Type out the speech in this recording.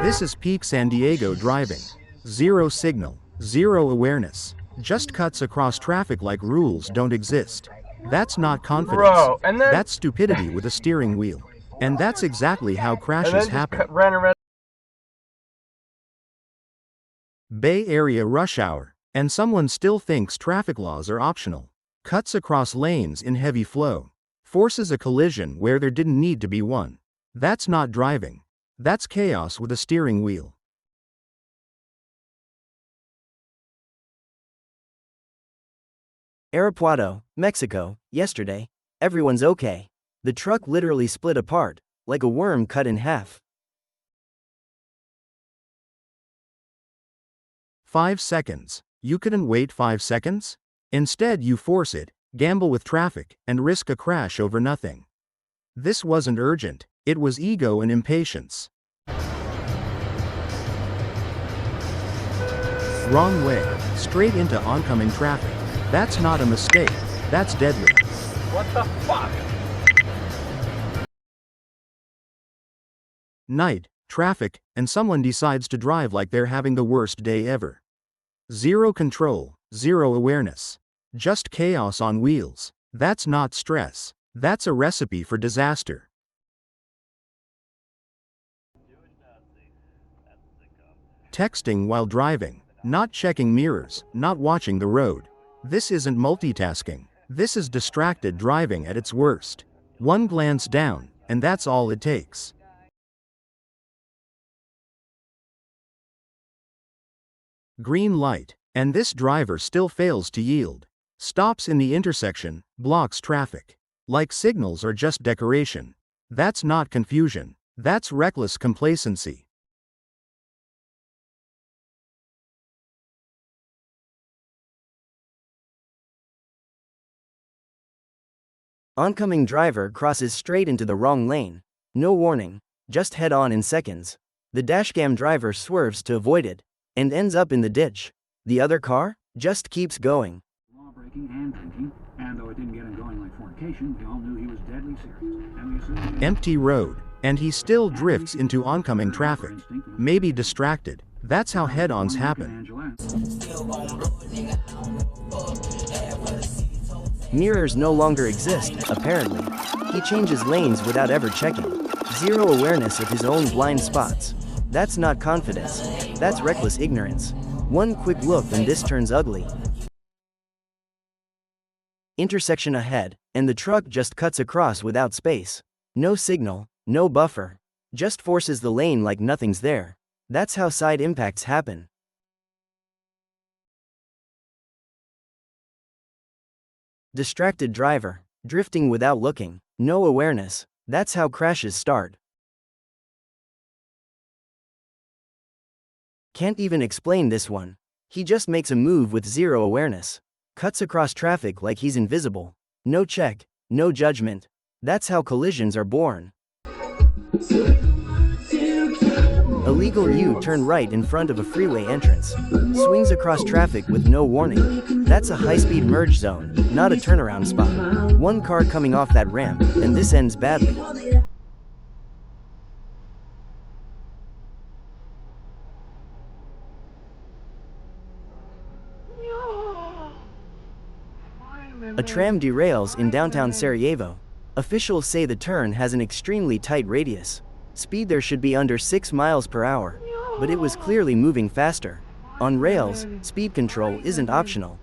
This is peak San Diego driving. Zero signal, zero awareness. Just cuts across traffic like rules don't exist. That's not confidence. Bro, and then that's stupidity with a steering wheel. And that's exactly how crashes happen. Bay Area rush hour, and someone still thinks traffic laws are optional. Cuts across lanes in heavy flow. Forces a collision where there didn't need to be one. That's not driving. That's chaos with a steering wheel. Irapuato, Mexico, yesterday. Everyone's okay. The truck literally split apart, like a worm cut in half. 5 seconds. You couldn't wait 5 seconds? Instead you force it, gamble with traffic, and risk a crash over nothing. This wasn't urgent, it was ego and impatience. Wrong way, straight into oncoming traffic. That's not a mistake, that's deadly. What the fuck? Night, traffic, and someone decides to drive like they're having the worst day ever. Zero control, zero awareness. Just chaos on wheels. That's not stress. That's a recipe for disaster. Texting while driving. Not checking mirrors, not watching the road. This isn't multitasking. This is distracted driving at its worst. One glance down, and that's all it takes. Green light, and this driver still fails to yield. Stops in the intersection, blocks traffic. Like signals are just decoration. That's not confusion. That's reckless complacency. Oncoming driver crosses straight into the wrong lane. No warning, just head on in seconds. The dashcam driver swerves to avoid it, and ends up in the ditch. The other car just keeps going. Law-breaking and drinking, and though it didn't get him going like fornication, we all knew he was deadly serious. And we assumed empty road, and he still drifts into oncoming traffic. Maybe distracted. That's how head-ons happen. Mirrors no longer exist, apparently. He changes lanes without ever checking. Zero awareness of his own blind spots. That's not confidence. That's reckless ignorance. One quick look and this turns ugly. Intersection ahead, and the truck just cuts across without space. No signal, no buffer. Just forces the lane like nothing's there. That's how side impacts happen. Distracted driver, drifting without looking, no awareness. That's how crashes start. Can't even explain this one. He just makes a move with zero awareness. Cuts across traffic like he's invisible. No check, no judgment. That's how collisions are born. Illegal U-turn right in front of a freeway entrance. Swings across traffic with no warning. That's a high-speed merge zone, not a turnaround spot. One car coming off that ramp, and this ends badly. A tram derails in downtown Sarajevo. Officials say the turn has an extremely tight radius. Speed there should be under 6 miles per hour, but it was clearly moving faster. On rails, speed control isn't optional.